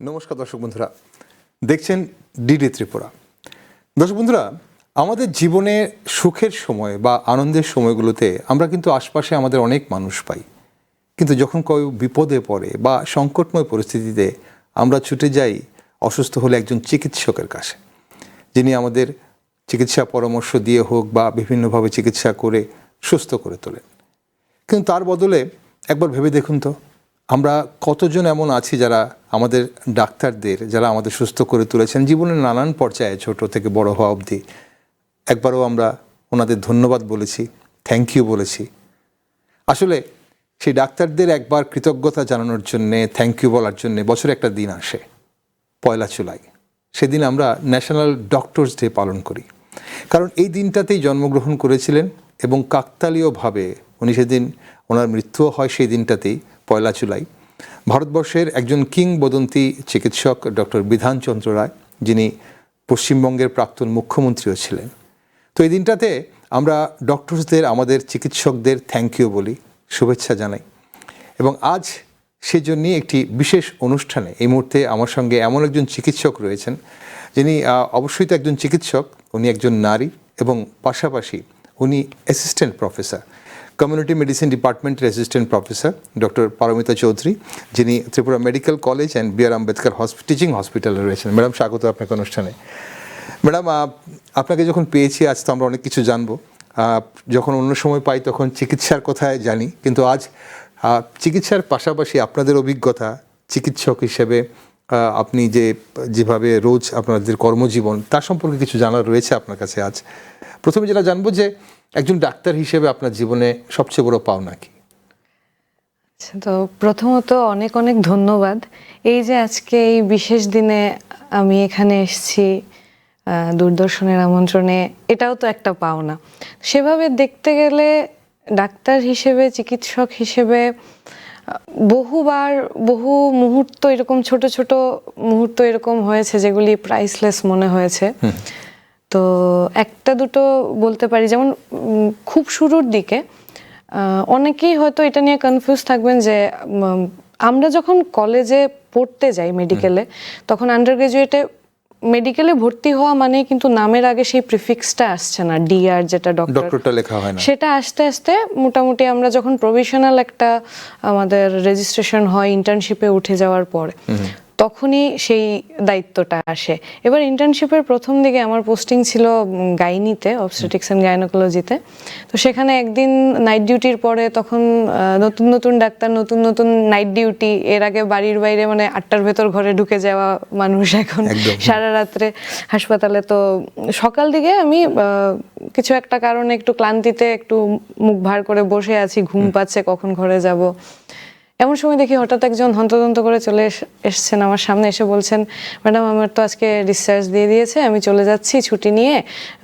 নমস্কার দর্শক বন্ধুরা, দেখছেন ডিডি ত্রিপুরা। দর্শক বন্ধুরা, আমাদের জীবনে সুখের সময় বা আনন্দের সময়গুলোতে আমরা কিন্তু আশপাশে আমাদের অনেক মানুষ পাই, কিন্তু যখন কেউ বিপদে পড়ে বা সংকটময় পরিস্থিতিতে আমরা ছুটে যাই অসুস্থ হলে একজন চিকিৎসকের কাছে, যিনি আমাদের চিকিৎসা পরামর্শ দিয়ে হোক বা বিভিন্নভাবে চিকিৎসা করে সুস্থ করে তোলেন। কিন্তু তার বদলে একবার ভেবে দেখুন তো, আমরা কতজন এমন আছি যারা আমাদের ডাক্তারদের, যারা আমাদের সুস্থ করে তুলেছেন জীবনের নানান পর্যায়ে ছোট থেকে বড় হওয়া অবধি, একবারও আমরা ওনাদের ধন্যবাদ বলেছি, থ্যাংক ইউ বলেছি? আসলে সেই ডাক্তারদের একবার কৃতজ্ঞতা জানানোর জন্যে, থ্যাংক ইউ বলার জন্যে বছরে একটা দিন আসে, 1 জুলাই। সেদিন আমরা ন্যাশনাল ডক্টরস ডে পালন করি, কারণ এই দিনটাতেই জন্মগ্রহণ করেছিলেন এবং কাকতালীয়ভাবে উনি সেদিন, ওনার মৃত্যুও হয় সেই দিনটাতেই 1 জুলাই। ভারতবর্ষের একজন কিংবদন্তি চিকিৎসক ডক্টর বিধানচন্দ্র রায়, যিনি পশ্চিমবঙ্গের প্রাক্তন মুখ্যমন্ত্রীও ছিলেন। তো এই দিনটাতে আমরা ডক্টরসদের, আমাদের চিকিৎসকদের থ্যাংক ইউ বলি, শুভেচ্ছা জানাই। এবং আজ সেজন্যই একটি বিশেষ অনুষ্ঠানে এই মুহূর্তে আমার সঙ্গে এমন একজন চিকিৎসক রয়েছেন, যিনি অবশ্যই তো একজন চিকিৎসক, উনি একজন নারী এবং পাশাপাশি উনি অ্যাসিস্ট্যান্ট প্রফেসর, কমিউনিটি মেডিসিন ডিপার্টমেন্টের assistant professor doctor Paromita Chowdhury, যিনি Tripura medical college and B R Ambedkar teaching হসপিটালে রয়েছেন। ম্যাডাম, স্বাগত আপনাকে অনুষ্ঠানে। ম্যাডাম, আপনাকে যখন পেয়েছি আজ তো আমরা অনেক কিছু জানবো। যখন অন্য সময় পাই তখন চিকিৎসার কথায় জানি, কিন্তু আজ চিকিৎসার পাশাপাশি আপনাদের অভিজ্ঞতা চিকিৎসক হিসেবে, আপনি যেভাবে রোজ আপনাদের কর্মজীবন, তার সম্পর্কে কিছু জানার রয়েছে আপনার কাছে। আজ প্রথমে যেটা জানবো যে একজন ডাক্তার হিসেবে আপনার জীবনে সবচেয়ে বড় পাওনা কি? তো প্রথমত অনেক অনেক ধন্যবাদ। এই যে আজকে এই বিশেষ দিনে আমি এখানে এসেছি দূরদর্শনের আমন্ত্রণে, এটাও তো একটা পাওনা। সেভাবে দেখতে গেলে ডাক্তার হিসেবে, চিকিৎসক হিসেবে বহুবার বহু মুহূর্ত, এরকম ছোট ছোট মুহূর্ত এরকম হয়েছে যেগুলি প্রাইসলেস মনে হয়েছে। তো একটা দুটো বলতে পারি, যেমন খুব শুরুর দিকে অনেকেই হয়তো এটা নিয়ে কনফিউজ থাকবেন যে আমরা যখন কলেজে পড়তে যাই মেডিকেলে, তখন আন্ডার গ্রাজুয়েটে মেডিকেলে ভর্তি হওয়া মানে কিন্তু নামের আগে সেই প্রিফিক্সটা আসছে না, ডিআর, যেটা ডক্টরটা লেখা হয় না, সেটা আস্তে আস্তে মোটামুটি আমরা যখন প্রভিশনাল একটা আমাদের রেজিস্ট্রেশন হয় ইন্টার্নশিপে উঠে যাওয়ার পরে, তখনই সেই দায়িত্বটা আসে। এবার ইন্টার্নশিপের প্রথম দিকে আমার পোস্টিং ছিল গাইনিতে, অবস্টেট্রিক্স অ্যান্ড গাইনোকোলজিতে। তো সেখানে একদিন নাইট ডিউটির পরে, তখন নতুন নতুন ডাক্তার, নতুন নতুন নাইট ডিউটি, এর আগে বাড়ির বাইরে মানে 8টার ভেতর ঘরে ঢুকে যাওয়া মানুষ এখন সারা রাত্রে হাসপাতালে। তো সকাল দিকে আমি কিছু একটা কারণে একটু ক্লান্তিতে একটু মুখ ভার করে বসে আছি, ঘুম পাচ্ছে, কখন ঘরে যাব। এমন সময় দেখি হঠাৎ একজন হন্তদন্ত করে চলে এসছেন আমার সামনে, এসে বলছেন, ম্যাডাম আমার তো আজকে ডিসচার্জ দিয়ে দিয়েছে, আমি চলে যাচ্ছি, ছুটি নিয়ে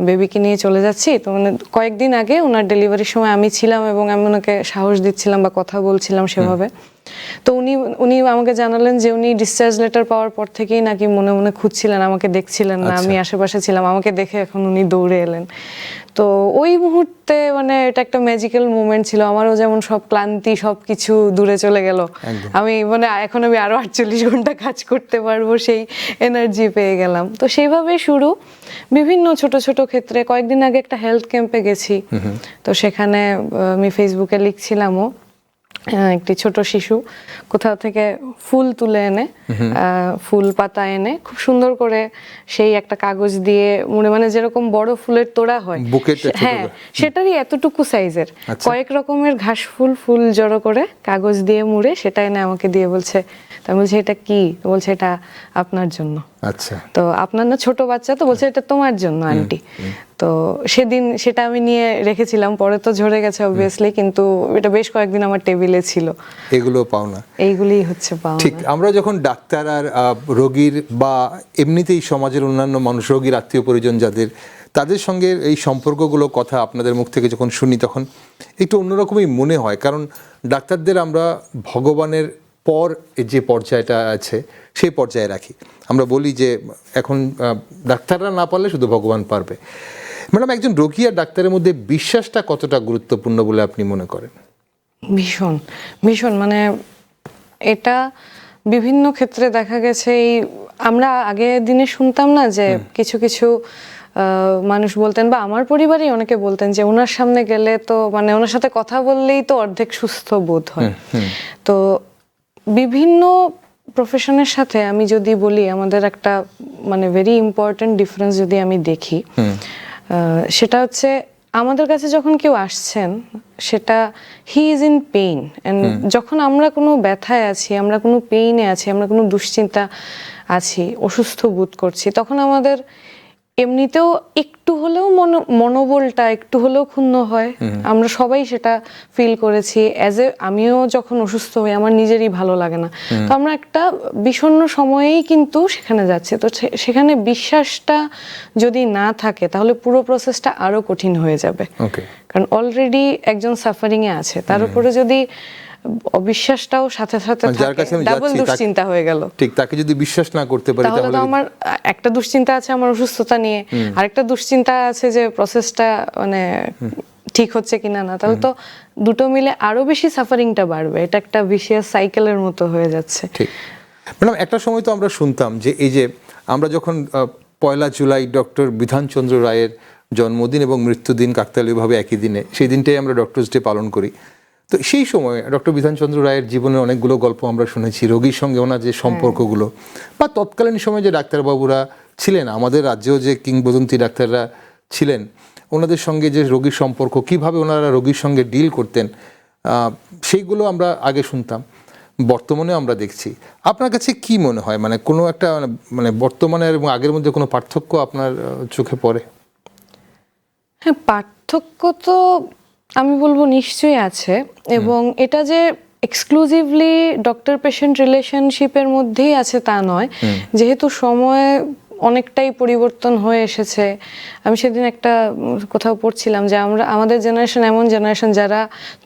বেবিকে নিয়ে চলে যাচ্ছি। তো মানে কয়েকদিন আগে ওনার ডেলিভারির সময় আমি ছিলাম এবং আমি ওনাকে সাহস দিচ্ছিলাম বা কথা বলছিলাম সেভাবে। তো উনি আমাকে জানালেন যে উনি ডিসচার্জ লেটার পাওয়ার পর থেকেই নাকি মনে মনে খুঁজছিলেন, আমাকে দেখছিলেন না, আমি আশেপাশে ছিলাম, আমাকে দেখে এখন উনি দৌড়ে এলেন। তো ওই মুহূর্তে মানে এটা একটা ম্যাজিক্যাল মোমেন্ট ছিল। আমারও যেমন সব ক্লান্তি সব কিছু দূরে চলে গেল, আমি মানে এখন আমি আরো 48 ঘন্টা কাজ করতে পারবো, সেই এনার্জি পেয়ে গেলাম। তো সেইভাবে শুরু, বিভিন্ন ছোট ছোট ক্ষেত্রে। কয়েকদিন আগে একটা হেলথ ক্যাম্পে গেছি, তো সেখানে আমি ফেসবুকে লিখছিলামও, একটি ছোট শিশু কোথাও থেকে ফুল তুলে এনে, ফুল পাতা এনে খুব সুন্দর করে সেই একটা কাগজ দিয়ে মুড়ে, মানে যেরকম বড় ফুলের তোড়া হয়, হ্যাঁ সেটারই এতটুকু সাইজের কয়েক রকমের ঘাস ফুল জড়ো করে কাগজ দিয়ে মুড়ে সেটা এনে আমাকে দিয়ে বলছে, তা বলছে এটা কি? বলছে এটা আপনার জন্য। আচ্ছা, তো আপনার না ছোট বাচ্চা, তো বলছে এটা তোমার জন্য আন্টি। তো সেদিন সেটা আমি নিয়ে রেখেছিলাম, পরে তো ঝরে গেছে অবভিয়াসলি, কিন্তু এটা বেশ কয়েকদিন আমার টেবিলে ছিল। এগুলো পাওনা, এইগুলি হচ্ছে পাওনা। ঠিক। আমরা যখন ডাক্তার আর রোগীর বা এমনিতেই সমাজের অন্যান্য মানুষ, রোগীর আত্মীয় পরিজন যাদের, তাদের সঙ্গে এই সম্পর্কগুলো কথা আপনাদের মুখ থেকে যখন শুনি, তখন একটু অন্যরকমই মনে হয়। কারণ ডাক্তারদের আমরা ভগবানের পর যে পর্যায়টা আছে সেই পর্যায়ে রাখি। আমরা বলি যে এখন ডাক্তাররা না পারলে শুধু ভগবান পারবে। ম্যাডাম, একজন রোগী আর ডাক্তারের মধ্যে বিশ্বাসটা কতটা গুরুত্বপূর্ণ বলে আপনি মনে করেন? ভীষণ ভীষণ, মানে এটা বিভিন্ন ক্ষেত্রে দেখা গেছে এই আমরা আগের দিনে শুনতাম না যে কিছু কিছু মানুষ বলতেন বা আমার পরিবারেই অনেকে বলতেন যে ওনার সামনে গেলে তো মানে ওনার সাথে কথা বললেই তো অর্ধেক সুস্থ বোধ হয়। তো বিভিন্ন প্রফেশনের সাথে আমি যদি বলি আমাদের একটা মানে ভেরি ইম্পর্টেন্ট ডিফারেন্স যদি আমি দেখি, সেটা হচ্ছে আমাদের কাছে যখন কেউ আসছেন সেটা he is in pain, and যখন আমরা কোনো ব্যথায় আছি, আমরা কোনো পেইনে আছি, আমরা কোনো দুশ্চিন্তা আছি, অসুস্থ বোধ করছি, তখন আমাদের এমনিতেও একটু হলেও মনোবলটা একটু হলেও ক্ষুণ্ণ হয়। আমরা সবাই সেটা ফিল করেছি। আমিও যখন অসুস্থ হই আমার নিজেরই ভালো লাগে না, তো আমরা একটা বিষণ্ণ সময়েই কিন্তু সেখানে যাচ্ছি। তো সেখানে বিশ্বাসটা যদি না থাকে তাহলে পুরো প্রসেসটা আরো কঠিন হয়ে যাবে, কারণ অলরেডি একজন সাফারিং এ আছে, তার উপরে যদি অবিশ্বাসটাও সাথে সাথে ডাবল দুশ্চিন্তা হয়ে গেল। ঠিক, তাকে যদি বিশ্বাস না করতে পারি তাহলে তো আমার একটা দুশ্চিন্তা আছে আমার অসুস্থতা নিয়ে, আরেকটা দুশ্চিন্তা আছে যে প্রসেসটা মানে ঠিক হচ্ছে কিনা না, তাহলে তো দুটো মিলে আরো বেশি সাফারিংটা বাড়বে। এটা একটা ভিশিয়াস সাইকেলের মতো হয়ে যাচ্ছে। ঠিক ম্যাডাম, একটা সময় তো আমরা শুনতাম যে এই যে আমরা যখন 1 জুলাই ডক্টর বিধানচন্দ্র রায়ের জন্মদিন এবং মৃত্যুদিন কাকতালীয়ভাবে একই দিনে, সেই দিনটাই আমরা ডক্টরস ডে পালন করি। তো সেই সময় ডক্টর বিধানচন্দ্র রায়ের জীবনের অনেকগুলো গল্প আমরা শুনেছি, রোগীর সঙ্গে ওনার যে সম্পর্কগুলো, বা তৎকালীন সময়ে যে ডাক্তারবাবুরা ছিলেন, আমাদের রাজ্যেও যে কিংবদন্তি ডাক্তাররা ছিলেন, ওনাদের সঙ্গে যে রোগীর সম্পর্ক, কিভাবে ওনারা রোগীর সঙ্গে ডিল করতেন, সেইগুলো আমরা আগে শুনতাম, বর্তমানে আমরা দেখছি। আপনার কাছে কি মনে হয়, মানে কোনো একটা মানে বর্তমানে এবং আগের মধ্যে কোনো পার্থক্য আপনার চোখে পড়ে? হ্যাঁ, পার্থক্য তো আমি বলবো নিশ্চয়ই আছে, এবং এটা যে এক্সক্লুসিভলি ডক্টর পেশেন্ট রিলেশনশিপের মধ্যেই আছে তা নয়, যেহেতু সময় অনেকটাই পরিবর্তন হয়ে এসেছে। আমি সেদিন একটা কোথাও পড়ছিলাম যে আমাদের জেনারেশন এমন জেনারেশন যারা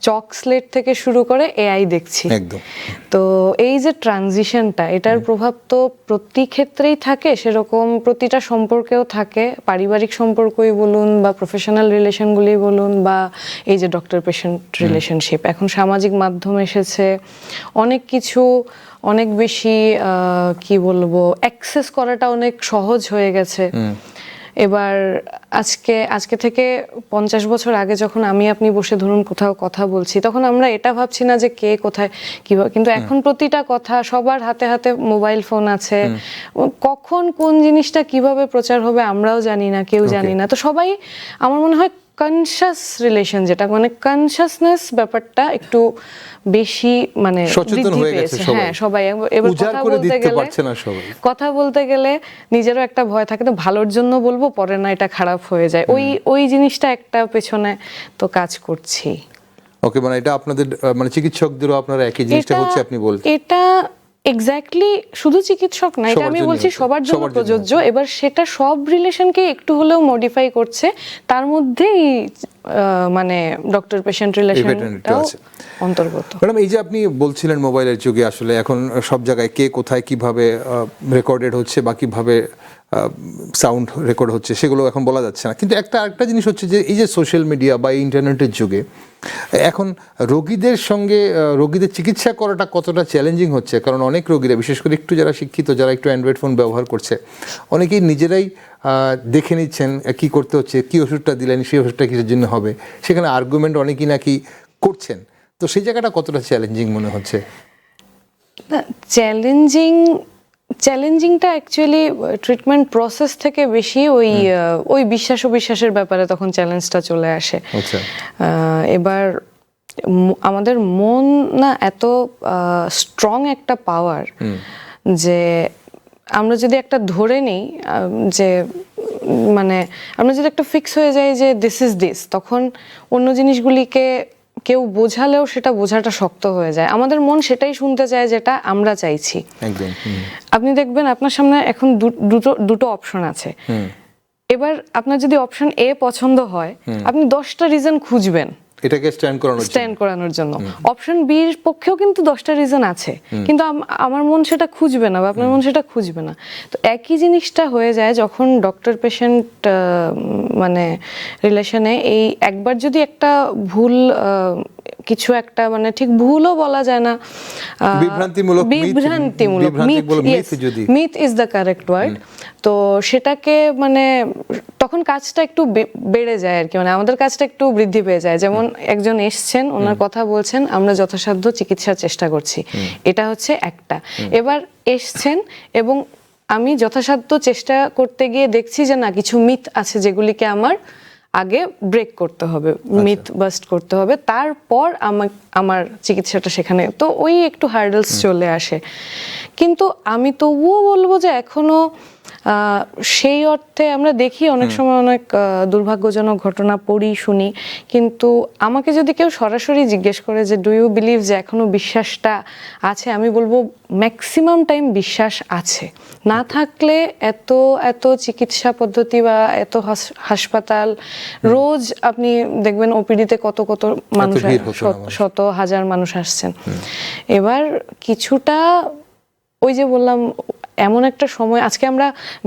চক স্লেট থেকে শুরু করে এআই দেখছি। একদম। তো এই যে ট্রানজিশনটা, এটার প্রভাব তো প্রতি ক্ষেত্রেই থাকে, সেরকম প্রতিটা সম্পর্কেও থাকে, পারিবারিক সম্পর্কই বলুন বা প্রফেশনাল রিলেশনগুলি বলুন বা এই যে ডক্টর পেশেন্ট রিলেশনশিপ। এখন সামাজিক মাধ্যম এসেছে, অনেক কিছু অনেক বেশি কি বলবো অ্যাক্সেস করাটা অনেক সহজ হয়ে গেছে। এবার আজকে থেকে 50 বছর আগে যখন আমি আপনি বসে ধরুন কোথাও কথা বলছি, তখন আমরা এটা ভাবছি না যে কে কোথায় কিভাবে, কিন্তু এখন প্রতিটা কথা সবার হাতে হাতে মোবাইল ফোন আছে, কখন কোন জিনিসটা কিভাবে প্রচার হবে আমরাও জানি না, কেউ জানি না। তো সবাই আমার মনে হয় কনশাস রিলেশন, যেটা মানে কনশাসনেস ব্যাপারটা একটু বেশি মানে সচেতন হয়ে গেছে সবাই। হ্যাঁ, সবাই এবার কথা বলতে গেলে নিজেরও একটা ভয় থাকে, তো ভালোর জন্য বলবো, পরে না এটা খারাপ হয়ে যায়, ওই জিনিসটা একটা পেছনে তো কাজ করছি। ওকে, মানে এটা আপনাদের মানে চিকিৎসকদেরও আপনারা একই জিনিসটা হচ্ছে আপনি বলতে। এটা এক্স্যাক্টলি শুধু চিকিৎসক না, এটা আমি বলছি সবার জন্য প্রযোজ্য। এবার সেটা সব রিলেশনকে একটু হলেও মডিফাই করছে, তার মধ্যেই মানে ডক্টর পেশেন্ট রিলেশনটাও অন্তর্গত। ম্যাডাম, এই যে আপনি বলছিলেন মোবাইলের যুগে আসলে এখন সব জায়গায় কে কোথায় কিভাবে রেকর্ডেড হচ্ছে বা কিভাবে সাউন্ড রেকর্ড হচ্ছে সেগুলো এখন বলা যাচ্ছে না, কিন্তু আরেকটা জিনিস হচ্ছে যে এই যে সোশ্যাল মিডিয়া বা ইন্টারনেটের যুগে এখন রোগীদের চিকিৎসা করাটা কতটা চ্যালেঞ্জিং হচ্ছে। কারণ অনেক রোগীরা, বিশেষ করে একটু যারা শিক্ষিত, যারা একটু অ্যান্ড্রয়েড ফোন ব্যবহার করছে, অনেকেই নিজেরাই দেখে নিচ্ছেন কি করতে হচ্ছে, কি ওষুধটা দিলেন, সেই ওষুধটা কিসের জন্য হবে, সেখানে আর্গুমেন্ট অনেকেই নাকি করছেন। তো সেই জায়গাটা কতটা চ্যালেঞ্জিং মনে হচ্ছে? চ্যালেঞ্জিংটা অ্যাকচুয়ালি ট্রিটমেন্ট প্রসেস থেকে বেশি ওই বিশ্বাসের ব্যাপারে তখন চ্যালেঞ্জটা চলে আসে। এবার আমাদের মন না এত স্ট্রং একটা পাওয়ার, যে আমরা যদি একটা ধরে নিই যে মানে আমরা যদি একটা ফিক্স হয়ে যাই যে দিস ইজ দিস, তখন অন্য জিনিসগুলিকে কেউ বোঝালেও সেটা বোঝাটা শক্ত হয়ে যায়। আমাদের মন সেটাই শুনতে চায় যেটা আমরা চাইছি। আপনি দেখবেন আপনার সামনে এখন দুটো অপশন আছে, এবার আপনার যদি অপশন এ পছন্দ হয়, আপনি 10টা রিজন খুঁজবেন এটাকে স্ট্যান্ড করানোর জন্য। অপশন বি এর পক্ষেও কিন্তু 10টা রিজন আছে, কিন্তু আমার মন সেটা খুঁজবে না বা আপনার মন সেটা খুঁজবে না। তো একই জিনিসটা হয়ে যায় যখন ডক্টর পেশেন্ট মানে রিলেশনে, এই একবার যদি একটা ভুল কিছু একটা মানে ঠিক ভুলও বলা যায় না, বিভ্রান্তিমূলক myth is the correct word. তো সেটাকে মানে তখন কাজটা একটু বেড়ে যায় আর কি, মানে আমাদের কাজটা একটু বৃদ্ধি পেয়ে যায়। যেমন একজন এসছেন, ওনার কথা বলছেন, আমরা যথাসাধ্য চিকিৎসার চেষ্টা করছি, এটা হচ্ছে একটা। এবার এসছেন এবং আমি যথাসাধ্য চেষ্টা করতে গিয়ে দেখছি যে না, কিছু মিথ আছে যেগুলিকে আমার আগে ব্রেক করতে হবে, মিথ বাস্ট করতে হবে, তারপর আমার চিকিৎসাটা সেখানে। তো ওই একটু হার্ডলস চলে আসে, কিন্তু আমি তবুও বলবো যে এখনো সেই অর্থে আমরা দেখি অনেক সময় অনেক দুর্ভাগ্যজনক ঘটনা পড়ি, শুনি, কিন্তু আমাকে যদি কেউ সরাসরি জিজ্ঞেস করে যে ডু ইউ বিলিভ যে এখনো বিশ্বাসটা আছে, আমি বলবো ম্যাক্সিমাম টাইম বিশ্বাস আছে। না থাকলে এত এত চিকিৎসা পদ্ধতি বা এত হাসপাতাল, রোজ আপনি দেখবেন ওপিডিতে কত কত মানুষ, শত হাজার মানুষ আসছেন। এবার কিছুটা ওই যে বললাম, এমন একটা সময়, আজকে আমরা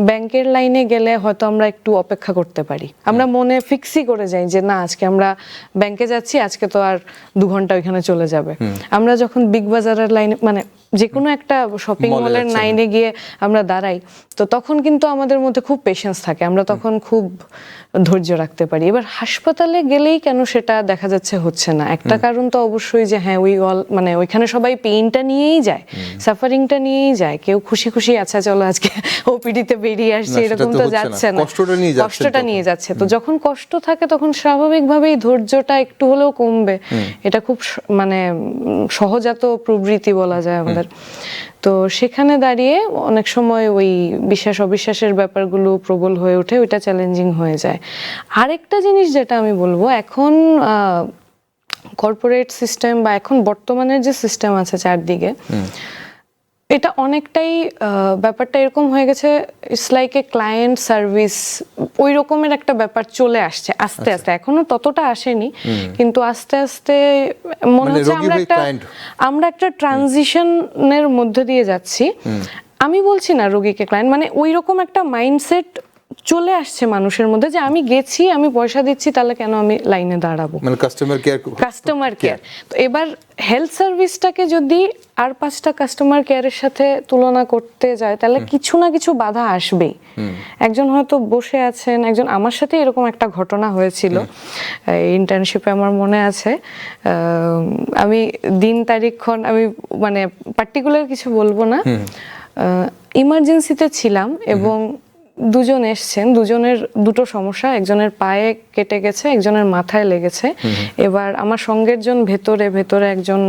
ব্যাংকের লাইনে গেলে হয়তো আমরা একটু অপেক্ষা করতে পারি, আমরা মনে ফিক্সই করে যাই যে না, আজকে আমরা ব্যাংকে যাচ্ছি, আজকে তো আর 2 ঘন্টা ওইখানে চলে যাবে। আমরা যখন বিগ বাজারের লাইনে, মানে যে কোনো একটা শপিং মলের লাইনে গিয়ে আমরা দাঁড়াই, তো তখন কিন্তু আমাদের মধ্যে খুব পেশেন্স থাকে, আমরা তখন খুব ধৈর্য রাখতে পারি। এবার হাসপাতালে গেলেই কেন সেটা দেখা যাচ্ছে হচ্ছে না, একটা কারণ তো অবশ্যই যে হ্যাঁ মানে ওইখানে সবাই পেইনটা নিয়েই যায়, সাফারিংটা নিয়েই যায়, কেউ খুশি খুশি আচ্ছা চলো আজকে ওপিডিতে বেরিয়ে আসছে, এরকম তো যাচ্ছে না, কষ্টটা নিয়ে যাচ্ছে। তো যখন কষ্ট থাকে তখন স্বাভাবিকভাবেই ধৈর্যটা একটু হলেও কমবে, এটা খুব মানে সহজাত প্রবৃত্তি বলা যায় আমাদের। তো সেখানে দাঁড়িয়ে অনেক সময় ওই বিশ্বাস অবিশ্বাসের ব্যাপারগুলো প্রবল হয়ে ওঠে, ওইটা চ্যালেঞ্জিং হয়ে যায়। আরেকটা জিনিস যেটা আমি বলবো, এখন কর্পোরেট সিস্টেম বা এখন বর্তমানের যে সিস্টেম আছে চারদিকে, এটা অনেকটাই ব্যাপারটা এরকম হয়ে গেছে, it's like a client service, ওই রকমের একটা ব্যাপার চলে আসছে আস্তে আস্তে, এখনো ততটা আসেনি, কিন্তু আস্তে আস্তে মনে হচ্ছে আমরা একটা ট্রানজিশনের মধ্যে দিয়ে যাচ্ছি। আমি বলছি না রোগীকে ক্লায়েন্ট, মানে ওই রকম একটা মাইন্ডসেট চলে আসছে মানুষের মধ্যে যে আমি গেছি, আমি পয়সা দিচ্ছি, তাহলে কেন আমি লাইনে দাঁড়াবো, মানে কাস্টমার কেয়ার। তো এবার হেলথ সার্ভিসটাকে যদি আর 5টা কাস্টমার কেয়ারের সাথে তুলনা করতে যায়, তাহলে কিছু না কিছু বাধা আসবেই। একজন হয়তো বসে আছেন, একজন, আমার সাথে এরকম একটা ঘটনা হয়েছিল ইন্টার্নশিপে, আমার মনে আছে, আমি দিন তারিখক্ষণ আমি মানে পার্টিকুলার কিছু বলবো না, ইমার্জেন্সিতে ছিলাম এবং দুজন এসছেন, দুজনের দুটো সমস্যা, একজনের পায়ে কেটে গেছে, একজনের মাথায় লেগেছে। এবার আমার সঙ্গের জন ভেতরে একজন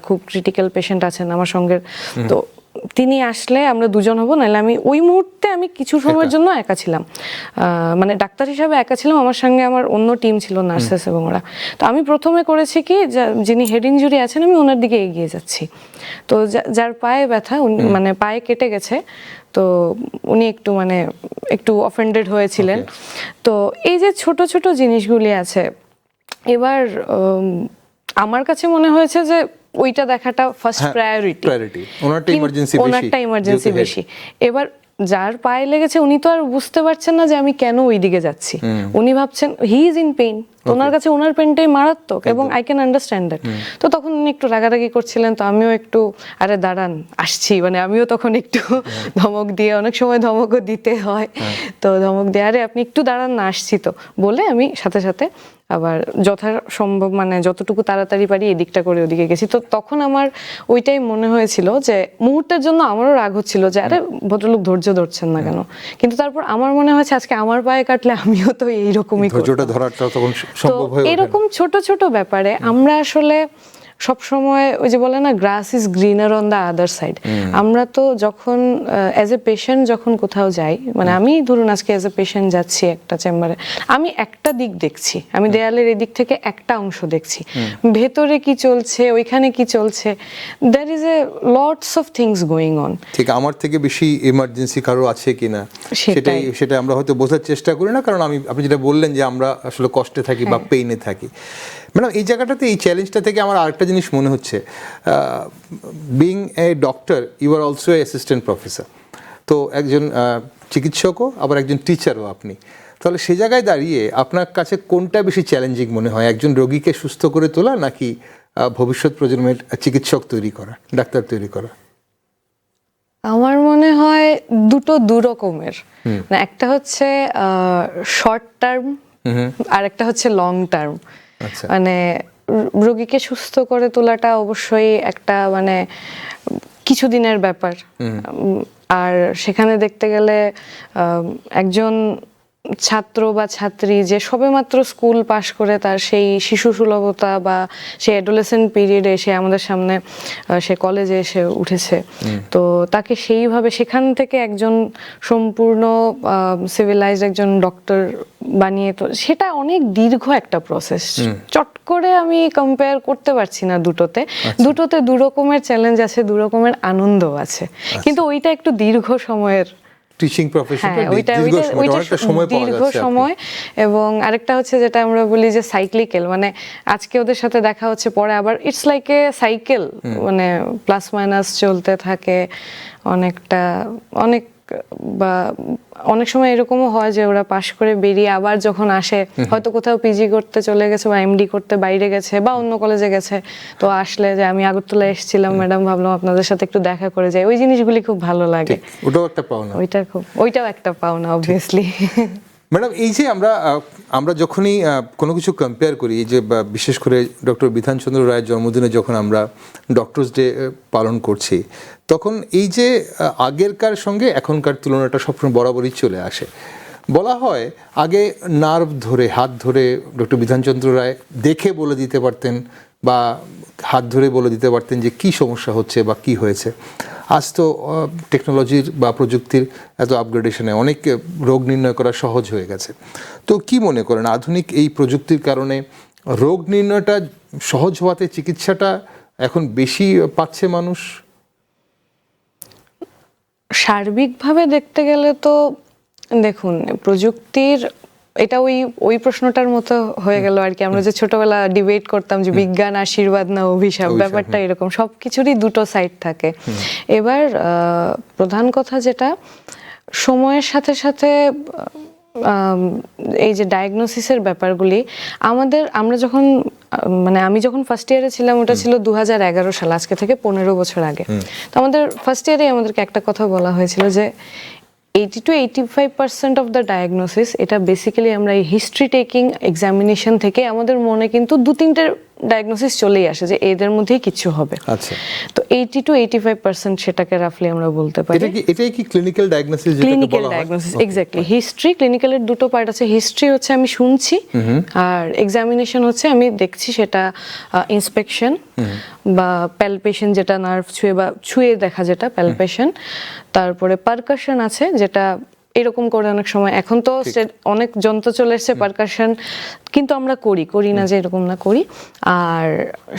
খুব ক্রিটিক্যাল পেশেন্ট আছেন আমার সঙ্গের, তো তিনি আসলে আমরা দুজন হব, নাহলে আমি ওই মুহূর্তে আমি কিছু সময়ের জন্য একা ছিলাম, মানে ডাক্তার হিসাবে একা ছিলাম, আমার সঙ্গে আমার অন্য টিম ছিল, নার্সেস এবং ওরা। তো আমি প্রথমে করেছি কি, যিনি হেড ইনজুরি আছেন আমি ওনার দিকে এগিয়ে যাচ্ছি, তো যার পায়ে ব্যথা, মানে পায়ে কেটে গেছে, তো উনি একটু মানে একটু অফেন্ডেড হয়েছিলেন। তো এই যে ছোট ছোট জিনিসগুলি আছে, এবার আমার কাছে মনে হয়েছে যে ওইটা দেখাটা ফার্স্ট প্রায়োরিটি, ওনারটা ইমার্জেন্সি বেশি। এবার যার পায়ে লেগেছে উনি তো আর বুঝতে পারছেন না যে আমি কেন ওই দিকে যাচ্ছি, উনি ভাবছেন হি ইজ ইন পেইন, ওনার কাছে ওনার পেনটাই মারাত্মক এবং আই ক্যান আন্ডারস্ট্যান্ড দ্যাট। তো তখন উনি একটু রাগারাগি করছিলেন, তো আমিও একটু আরে দাঁড়ান আসছি, মানে আমিও তখন একটু ধমক দিয়ে, অনেক সময় ধমকও দিতে হয়, তো ধমক দিয়ে আরে আপনি একটু দাঁড়ান না, আসছি তো বলে আমি সাথে সাথে আবার যথাসম্ভব মানে যতটুকু তাড়াতাড়ি পারি এদিকটা করে ওদিকে গেছি। তো তখন আমার ওইটাই মনে হয়েছিল যে মুহূর্তের জন্য আমারও রাগ হচ্ছিল যে আরে ভদ্রলোক ধৈর্য ধরছেন না কেন, কিন্তু তারপর আমার মনে হয়েছে আজকে আমার পায়ে কাটলে আমিও তো এইরকমই করতাম। তো এরকম ছোট ছোট ব্যাপারে আমরা আসলে সবসময় ওই যে বলে না গ্রাস is greener on the other side, আমরা তো যখন অ্যাজ এ পেশেন্ট যখন কোথাও যাই, মানে আমি ধরুন আজকে অ্যাজ এ পেশেন্ট যাচ্ছি একটা চেম্বারে, আমি একটা দিক দেখছি, আমি দেয়ালের এদিক থেকে একটা অংশ দেখছি, ভেতরে কি চলছে, ওইখানে কি চলছে, there is a lots of things going on. ঠিক আমার থেকে বেশি ইমার্জেন্সি কারো আছে কিনা সেটা আমরা হয়তো বোঝার চেষ্টা করি না, কারণ আপনি যেটা বললেন যে আমরা আসলে কষ্টে থাকি বা পেইনে থাকি। ম্যাডাম এই জায়গাটাতে এই চ্যালেঞ্জটা থেকে আমার আরেকটা জিনিস মনে হচ্ছে, being a doctor you are also a assistant professor, তো একজন চিকিৎসকও আবার একজন টিচারও আপনি, তাহলে সে জায়গায় দাঁড়িয়ে আপনার কাছে কোনটা বেশি চ্যালেঞ্জিং মনে হয়, একজন রোগীকে সুস্থ করে তোলা নাকি ভবিষ্যৎ প্রজন্মের চিকিৎসক তৈরি করা, ডাক্তার তৈরি করা? আমার মনে হয় দু রকমের, মানে একটা হচ্ছে শর্ট টার্ম আর একটা হচ্ছে লং টার্ম। আচ্ছা। মানে রোগীকে সুস্থ করে তোলাটা অবশ্যই একটা মানে কিছুদিনের ব্যাপার, আর সেখানে দেখতে গেলে একজন ছাত্র বা ছাত্রী যে সবেমাত্র স্কুল পাশ করে তার সেই শিশু সুলভতা বা সেই অ্যাডোলেসেন্ট পিরিয়ডে সে আমাদের সামনে সে কলেজে এসে উঠেছে, তো তাকে সেইভাবে সেখান থেকে একজন সম্পূর্ণ সিভিলাইজড একজন ডক্টর বানিয়ে, তো সেটা অনেক দীর্ঘ একটা প্রসেস। চট করে আমি কম্পেয়ার করতে পারছি না দুটোতে। দুটোতে দু রকমের চ্যালেঞ্জ আছে, দু রকমের আনন্দ আছে, কিন্তু ওইটা একটু দীর্ঘ সময়ের টিচিং প্রফেশনটা দীর্ঘ সময়। এবং আরেকটা হচ্ছে যেটা আমরা বলি যে সাইক্লিক্যাল, মানে আজকে ওদের সাথে দেখা হচ্ছে, পরে আবার ইটস লাইক এ সাইকেল, মানে প্লাস মাইনাস চলতে থাকে অনেক বা অনেক সময় এরকমও হয় যে ওরা পাশ করে বেরিয়ে আবার যখন আসে, হয়তো কোথাও পিজি করতে চলে গেছে বা এমডি করতে বাইরে গেছে বা অন্য কলেজে গেছে, তো আসলে যে আমি আগরতলা এসেছিলাম ম্যাডাম, ভাবলাম আপনাদের সাথে একটু দেখা করে যাই, ওই জিনিসগুলি খুব ভালো লাগে। ওটাও একটা পাওনা। ওইটাও একটা পাওনা অবভিয়াসলি। ম্যাডাম, এই যে আমরা যখনই কোনো কিছু কম্পেয়ার করি, এই যে বিশেষ করে ডক্টর বিধানচন্দ্র রায়ের জন্মদিনে যখন আমরা ডক্টরস ডে পালন করছি, তখন এই যে আগেরকার সঙ্গে এখনকার তুলনাটা সবসময় বরাবরই চলে আসে। বলা হয় আগে নার্ভ ধরে, হাত ধরে ডক্টর বিধানচন্দ্র রায় দেখে বলে দিতে পারতেন বা হাত ধরে বলে দিতে পারতেন যে কি সমস্যা হচ্ছে বা কি হয়েছে। আজ তো টেকনোলজির বা প্রযুক্তির এত আপগ্রেডেশনে অনেক রোগ নির্ণয় করা সহজ হয়ে গেছে। তো কি মনে করেন, আধুনিক এই প্রযুক্তির কারণে রোগ নির্ণয়টা সহজ হওয়াতে চিকিৎসাটা এখন বেশি পাচ্ছে মানুষ? সার্বিকভাবে দেখতে গেলে তো দেখুন, প্রযুক্তির এটা ওই প্রশ্নটার মতো হয়ে গেল আর কি। আমরা যে ছোটবেলা ডিবেট করতাম যে বিজ্ঞান আশীর্বাদ না অভিশাপ, ব্যাপারটা এরকম, সবকিছুরই দুটো সাইড থাকে। এবার প্রধান কথা যেটা, সময়ের সাথে সাথে এই যে ডায়াগনোসিসের ব্যাপারগুলি আমরা যখন মানে আমি যখন ফার্স্ট ইয়ারে ছিলাম, ওটা ছিল 2011 সাল, আজকে থেকে 15 বছর আগে। তো আমাদের ফার্স্ট ইয়ারে আমাদেরকে একটা কথা বলা হয়েছিল যে 80 to 85% অফ দ্য ডায়াগনোসিস, এটা বেসিক্যালি আমরা এই হিস্ট্রি টেকিং এক্সামিনেশন থেকে আমাদের মনে কিন্তু 2-3টে ডায়াগনোসিস চলেই আসে যে এদের মধ্যেই কিছু হবে। আচ্ছা, তো 80 to 85% সেটাকে রাফলি আমরা বলতে পারি। এটাই কি clinical diagnosis? Clinical diagnosis, exactly. History, ক্লিনিক্যালের দুটো পার্ট আছে। হিস্ট্রি হচ্ছে আমি শুনছি, আর এক্সামিনেশন হচ্ছে আমি দেখছি, সেটা ইন্সপেকশন বা প্যালপেশন, যেটা নার্ভ ছুঁয়ে দেখা, যেটা প্যালপেশন। তারপরে পারকাশন আছে, যেটা এরকম করে অনেক সময়, এখন তো অনেক যন্ত্র চলে এসেছে পারকাশন, কিন্তু আমরা করি না যে এরকম না করি। আর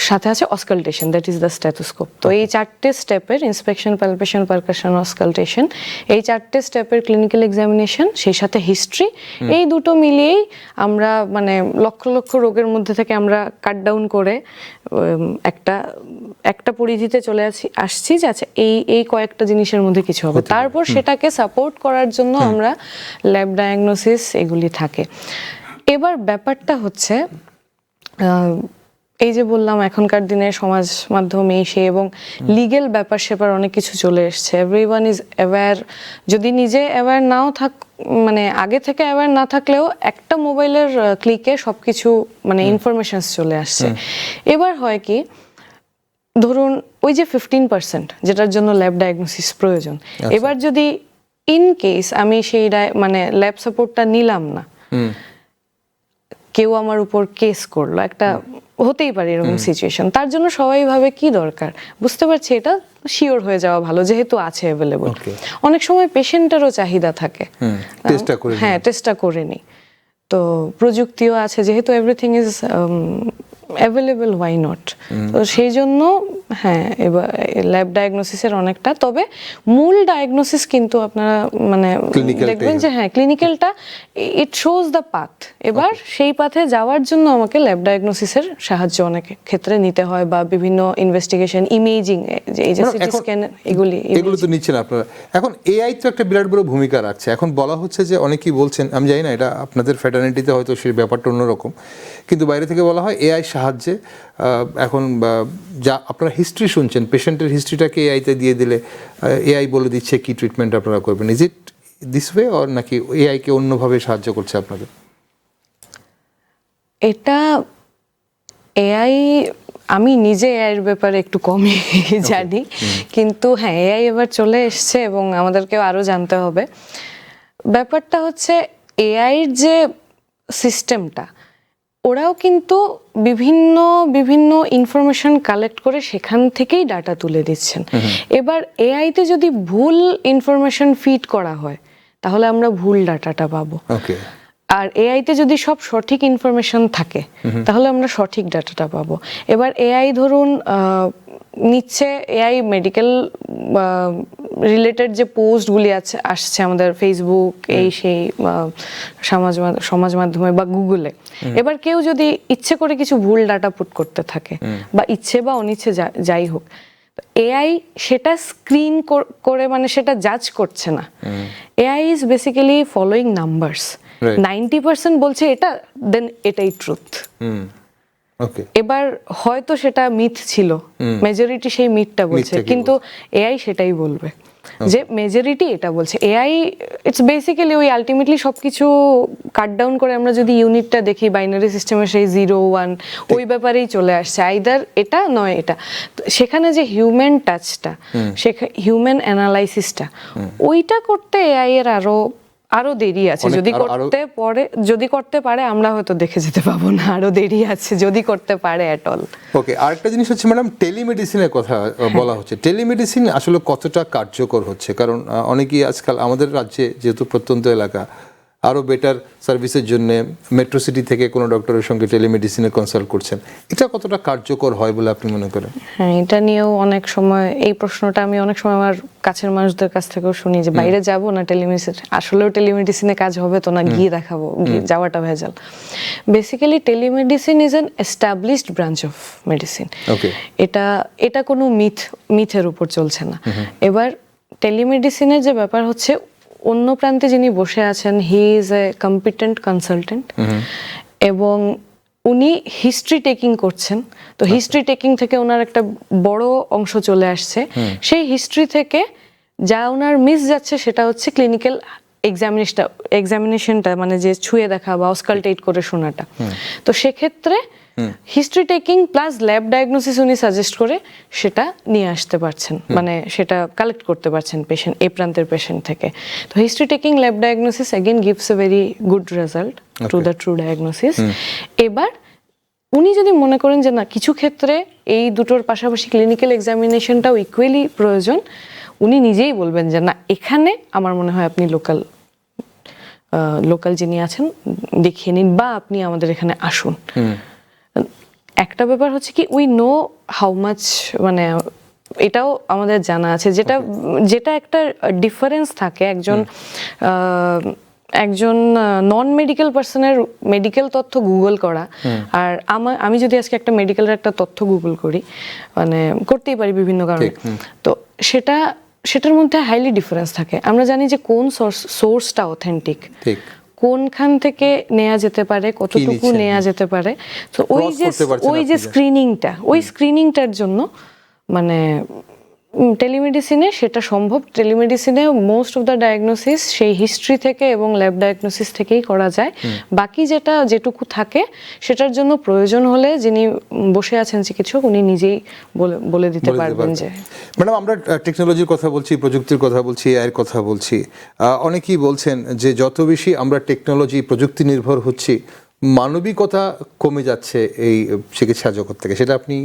সাথে আছে auscultation, that is the stethoscope. তো এই 4টে স্টেপের, ইন্সপেকশন, পালপেশন, পারকাশন, অসকালটেশন, এই 4টে স্টেপের ক্লিনিক্যাল এক্সামিনেশন, সেই সাথে হিস্ট্রি, এই দুটো মিলিয়েই আমরা মানে লক্ষ লক্ষ রোগের মধ্যে থেকে আমরা কাট ডাউন করে একটা পরিধিতে চলে আসছি যে আচ্ছা এই কয়েকটা জিনিসের মধ্যে কিছু হবে। তারপর সেটাকে সাপোর্ট করার জন্য আমরা ল্যাব ডায়াগনোসিস এগুলি থাকে। এবার ব্যাপারটা হচ্ছে, এই যে বললাম এখনকার দিনে সমাজ মাধ্যম এসে এবং লিগেল ব্যাপার স্যাপার অনেক কিছু চলে এসছে। Everyone is aware. যদি নিজে অ্যাওয়্যার নাও মানে আগে থেকে অ্যাওয়্যার না থাকলেও একটা মোবাইলের ক্লিকে সবকিছু মানে ইনফরমেশনস চলে আসছে। এবার হয় কি, ধরুন ওই যে 15% যেটার জন্য ল্যাব ডায়াগনোসিস প্রয়োজন, এবার যদি ইন কেস আমি সেই মানে ল্যাব সাপোর্টটা নিলাম না, কেউ আমার উপর কেস করলো, একটা হতেই পারে এরকম সিচুয়েশন, তার জন্য সবাই ভাবে কি দরকার, বুঝতে পারছি এটা শিওর হয়ে যাওয়া ভালো যেহেতু আছে অ্যাভেলেবল। অনেক সময় পেশেন্টেরও চাহিদা থাকে, হ্যাঁ টেস্টটা করে নি, তো প্রযুক্তিও আছে যেহেতু, everything is available, why not. তো সেই জন্য হ্যাঁ, এবার ল্যাব ডায়াগনোসিসের অনেকটা, তবে মূল ডায়াগনোসিস কিন্তু আপনারা মানে দেখবেন যে হ্যাঁ ক্লিনিক্যালটা ইট শোজ দ্য পাথ। এবার সেই পাথে যাওয়ার জন্য আমাকে ল্যাব ডায়াগনোসিসের সাহায্য অনেক ক্ষেত্রে নিতে হয়, বা বিভিন্ন ইনভেস্টিগেশন, ইমেজিং, এই যে সিটি স্ক্যান, এগুলো তো নিচ্ছেন আপনারা। এখন এআই তো একটা বিরাট বড় ভূমিকা রাখছে। এখন বলা হচ্ছে যে অনেকেই বলছেন, আমি জানি না এটা আপনাদের ফ্যাটার্নিটিতে হয়তো সেই ব্যাপারটা অন্যরকম, কিন্তু বাইরে থেকে বলা হয় এআই সাহায্যে এখন যা আপনারা হিস্ট্রি শুনছেন, পেশেন্টের হিস্ট্রিটাকে এআইতে দিয়ে দিলে এআই বলে দিচ্ছে কি ট্রিটমেন্ট আপনারা করবেন। Is it this way or নাকি এআইকে অন্যভাবে সাহায্য করছে আপনাদের? এটা এআই, আমি নিজে এআইয়ের ব্যাপারে একটু কমই জানি, কিন্তু হ্যাঁ এআই এবার চলে এসছে এবং আমাদেরকেও আরো জানতে হবে। ব্যাপারটা হচ্ছে এআইয়ের যে সিস্টেমটা, ওরাও কিন্তু বিভিন্ন বিভিন্ন ইনফরমেশন কালেক্ট করে সেখান থেকেই ডাটা তুলে দিচ্ছেন। এবার এআইতে যদি ভুল ইনফরমেশন ফিড করা হয় তাহলে আমরা ভুল ডাটাটা পাবো। ওকে। আর এআইতে যদি সব সঠিক ইনফরমেশন থাকে তাহলে আমরা সঠিক ডাটাটা পাবো। এবার এআই ধরুন নিচ্ছে, এআই মেডিকেল রিলেটেড যে পোস্টগুলি আসছে আমাদের ফেসবুক এই সেই সমাজ মাধ্যমে বা গুগলে, এবার কেউ যদি ইচ্ছে করে কিছু ভুল ডাটা পুট করতে থাকে বা ইচ্ছে বা অনিচ্ছে যাই হোক, এআই সেটা স্ক্রিন করে মানে সেটা জাজ করছে না। AI is basically following numbers. 90% বলছে এটা, দেন এটাই ট্রুথ। এবার হয়তো সেটা মিথ ছিল, মেজরিটি সেই মিথটা বলছে, কিন্তু এআই সেটাই বলবে যে মেজরিটি এটা বলছে। এআই ইটস বেসিক্যালি ওই আলটিমেটলি সবকিছু কাট ডাউন করে আমরা যদি ইউনিটটা দেখি বাইনারি সিস্টেমে সেই 0 1 ওই ব্যাপারেই চলে আসছে, আইদার এটা নয় এটা। সেখানে যে হিউম্যান টাচটা, হিউম্যান অ্যানালাইসিসটা, ওইটা করতে এআই এর আরো দেরি আছে। যদি করতে পারে আমরা হয়তো দেখে যেতে পাবো না, আরো দেরি আছে যদি করতে পারে এট অল। ওকে, আরেকটা জিনিস হচ্ছে ম্যাডাম, টেলিমেডিসিনের কথা বলা হচ্ছে। টেলিমেডিসিন আসলে কতটা কার্যকর হচ্ছে? কারণ অনেকেই আজকাল আমাদের রাজ্যে যেহেতু প্রত্যন্ত এলাকা, আরও বেটার সার্ভিসের জন্য মেট্রো সিটি থেকে কোনো ডক্টরের সঙ্গে টেলিমেডিসিনে কনসাল্ট করছেন, এটা কতটা কার্যকর হয় বলে আপনি মনে করেন? হ্যাঁ, এটা নিয়েও অনেক সময় এই প্রশ্নটা আমি অনেক সময় আমার কাছের মানুষদের কাছ থেকেও শুনি যে বাইরে যাব না টেলিমেডিসিন, আসলেও টেলিমেডিসিনে কাজ হবে তো না, গিয়ে দেখাবো, যাওয়াটা ভেজাল। Basically telemedicine is an established branch of medicine. এটা কোনো মিথের উপর চলছে না। এবার টেলিমেডিসিনের যে ব্যাপার হচ্ছে, অন্য প্রান্তে যিনি বসে আছেন, he is a competent consultant এবং উনি হিস্ট্রি টেকিং করছেন। তো হিস্ট্রি টেকিং থেকে ওনার একটা বড় অংশ চলে আসছে। সেই হিস্ট্রি থেকে যা ওনার মিস যাচ্ছে সেটা হচ্ছে ক্লিনিক্যাল এক্সামিনেশনটা, মানে যে ছুঁয়ে দেখা বা অস্কালটেট করে শোনাটা। তো সেক্ষেত্রে history taking plus lab diagnosis উনি সাজেস্ট করে সেটা নিয়ে আসতে পারছেন, মানে সেটা কালেক্ট করতে পারছেন পেশেন্ট, এই প্রান্তের পেশেন্ট থেকে। তো history taking lab diagnosis again gives a very good result to the true diagnosis. এবার উনি যদি মনে করেন যে না, কিছু ক্ষেত্রে এই দুটোর পাশাপাশি ক্লিনিক্যাল এক্সামিনেশনটাও ইকুয়ালি প্রয়োজন, উনি নিজেই বলবেন যে না, এখানে আমার মনে হয় আপনি লোকাল যিনি আছেন দেখিয়ে নিন, বা আপনি আমাদের এখানে আসুন। একটা ব্যাপার হচ্ছে কি, উই নো হাউ মাচ, মানে এটাও আমাদের জানা আছে, যেটা একটা ডিফারেন্স থাকে একজন নন মেডিকেল পার্সনের মেডিকেল তথ্য গুগল করা আর আমি যদি আজকে একটা মেডিকেলের একটা তথ্য গুগল করি, মানে করতেই পারি বিভিন্ন কারণে, তো সেটার মধ্যে হাইলি ডিফারেন্স থাকে। আমরা জানি যে কোন সোর্সটা অথেন্টিক, কোনখান থেকে নেওয়া যেতে পারে, কতটুকু নেওয়া যেতে পারে। তো ওই যে স্ক্রিনিংটার জন্য মানে টেলিমেডিসিনে সেটা সম্ভব। টেলিমেডিসিনে মোস্ট অফ দ্য ডায়াগনোসিস সেই হিস্ট্রি থেকে এবং ল্যাব ডায়াগনোসিস থেকেই করা যায়। বাকি যেটুকু থাকে সেটার জন্য প্রয়োজন হলে যিনি বসে আছেন চিকিৎসক, উনি নিজেই বলে দিতে পারবেন। যে ম্যাডাম, আমরা টেকনোলজির কথা বলছি, প্রযুক্তির কথা বলছি, এআইয়ের কথা বলছি, অনেকেই বলছেন যে যত বেশি আমরা টেকনোলজি প্রযুক্তি নির্ভর হচ্ছি, মানবিকতা কমে যাচ্ছে এই চিকিৎসা জগৎ থেকে, সেটা আপনি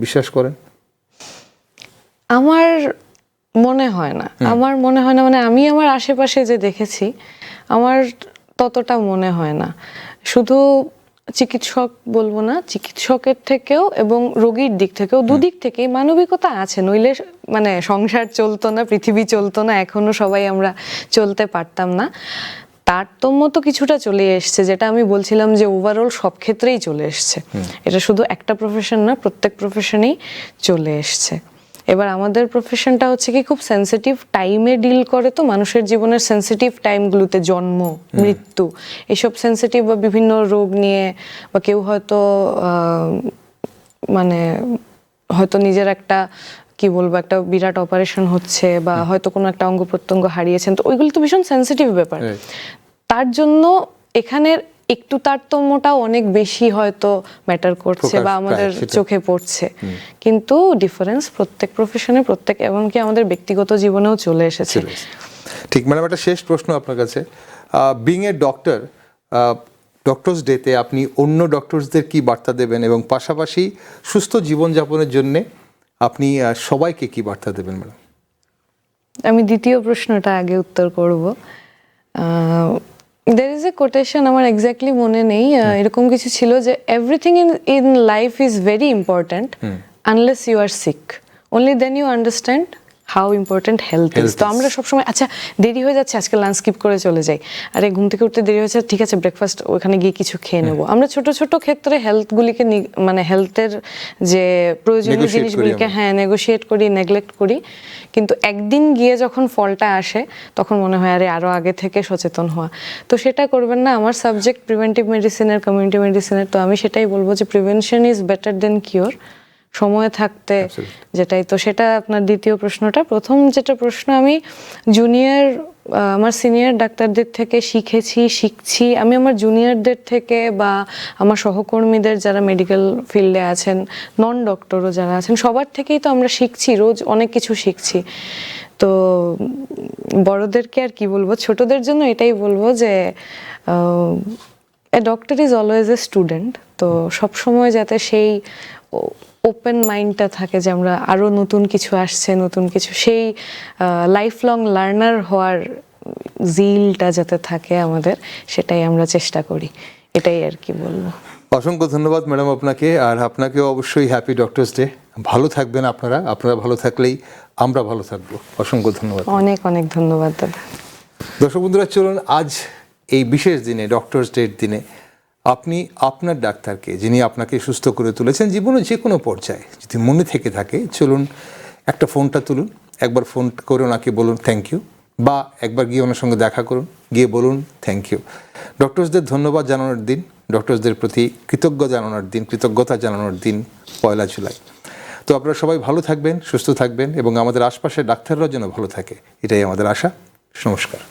বিশ্বাস করেন? আমার মনে হয় না, মানে আমি আমার আশেপাশে যে দেখেছি, আমার ততটা মনে হয় না। শুধু চিকিৎসক বলবো না, চিকিৎসকের থেকেও এবং রোগীর দিক থেকেও, দুদিক থেকেই মানবিকতা আছে, নইলে মানে সংসার চলতো না, পৃথিবী চলতো না, এখনো সবাই আমরা চলতে পারতাম না। তারতম্য তো কিছুটা চলে এসছে, যেটা আমি বলছিলাম যে ওভারঅল সব ক্ষেত্রেই চলে এসছে। এটা শুধু একটা প্রফেশন না, প্রত্যেক প্রফেশনেই চলে এসছে। এবার আমাদের প্রফেশনটা হচ্ছে কি খুব সেনসিটিভ টাইমে ডিল করে, তো মানুষের জীবনের সেনসিটিভ টাইমগুলোতে জন্ম, মৃত্যু, এসব সেনসিটিভ বা বিভিন্ন রোগ নিয়ে, বা কেউ হয়তো মানে হয়তো নিজের একটা কি বলবো একটা বিরাট অপারেশন হচ্ছে, বা হয়তো কোনো একটা অঙ্গ প্রত্যঙ্গ হারিয়েছেন, তো ওইগুলো তো ভীষণ সেনসিটিভ ব্যাপার। তার জন্য এখানের একটু তারতম্যটাও অনেক বেশি হয়তো ম্যাটার করছে বা আমাদের চোখে পড়ছে, কিন্তু ডিফারেন্স প্রত্যেক প্রফেশনে, প্রত্যেক এমনকি আমাদের ব্যক্তিগত জীবনেও চলে এসেছে। ঠিক ম্যাডাম, একটা শেষ প্রশ্ন আপনার কাছে, বিং এ ডক্টর, ডক্টরস ডেতে আপনি অন্য ডক্টরসদের কি বার্তা দেবেন, এবং পাশাপাশি সুস্থ জীবনযাপনের জন্যে আপনি সবাইকে কি বার্তা দেবেন ম্যাডাম? আমি দ্বিতীয় প্রশ্নটা আগে উত্তর করব। দের ইজ এ কোটেশন, আমার এক্স্যাক্টলি মনে নেই, এরকম কিছু ছিল যে everything in life is very important unless you are sick, only then you understand how important health is. তো আমরা সবসময় আচ্ছা দেরি হয়ে যাচ্ছে, আজকে লাঞ্চ স্কিপ করে চলে যাই, আরে ঘুম থেকে উঠতে দেরি হয়েছে, ঠিক আছে ব্রেকফাস্ট ওখানে গিয়ে কিছু খেয়ে নেবো। আমরা ছোট ছোট ক্ষেত্রে হেলথগুলিকে মানে হেলথের যে প্রয়োজনীয় জিনিসগুলিকে নেগোশিয়েট করি, নেগলেক্ট করি, কিন্তু একদিন গিয়ে যখন ফলটা আসে তখন মনে হয় আরে আরো আগে থেকে সচেতন হওয়া। তো সেটা করবেন না। আমার সাবজেক্ট প্রিভেন্টিভ মেডিসিনের, কমিউনিটি মেডিসিনের, তো আমি সেটাই বলবো যে prevention is better then cure, সময় থাকতে যেটাই। তো সেটা আপনার দ্বিতীয় প্রশ্নটা। প্রথম যেটা প্রশ্ন, আমি জুনিয়র আমার সিনিয়র ডাক্তারদের থেকে শিখছি, আমি আমার জুনিয়রদের থেকে বা আমার সহকর্মীদের যারা মেডিকেল ফিল্ডে আছেন, নন ডক্টরও যারা আছেন, সবার থেকেই তো আমরা শিখছি, রোজ অনেক কিছু শিখছি। তো বড়দেরকে আর কি বলবো, ছোটদের জন্য এটাই বলবো যে a doctor is always a student. তো সবসময় যাতে সেই ওপেন মাইন্ডটা থাকে যে আমরা আরো নতুন কিছু আসছে, নতুন কিছু, সেই লাইফ লং লার্নার হওয়ার জিলটা যাতে থাকে আমাদের, সেটাই আমরা চেষ্টা করি, এটাই আর কি বলবো। অসংখ্য ধন্যবাদ ম্যাডাম আপনাকে, আর আপনাকেও অবশ্যই হ্যাপি ডক্টরস ডে। ভালো থাকবেন আপনারা ভালো থাকলেই আমরা ভালো থাকবো। অসংখ্য ধন্যবাদ। অনেক অনেক ধন্যবাদ দাদা। দর্শক বন্ধুরা, চলুন আজ এই বিশেষ দিনে, ডক্টরস ডের দিনে, আপনি আপনার ডাক্তারকে, যিনি আপনাকে সুস্থ করে তুলেছেন জীবনের যে কোনো পর্যায়ে, যদি মনে থেকে থাকে, চলুন একটা ফোনটা তুলুন, একবার ফোন করে ওনাকে বলুন থ্যাংক ইউ, বা একবার গিয়ে ওনার সঙ্গে দেখা করুন, গিয়ে বলুন থ্যাংক ইউ। ডক্টরসদের ধন্যবাদ জানানোর দিন, ডক্টরসদের প্রতি কৃতজ্ঞতা জানানোর দিন 1 জুলাই। তো আপনারা সবাই ভালো থাকবেন, সুস্থ থাকবেন, এবং আমাদের আশপাশের ডাক্তাররাও যেন ভালো থাকে, এটাই আমাদের আশা। নমস্কার।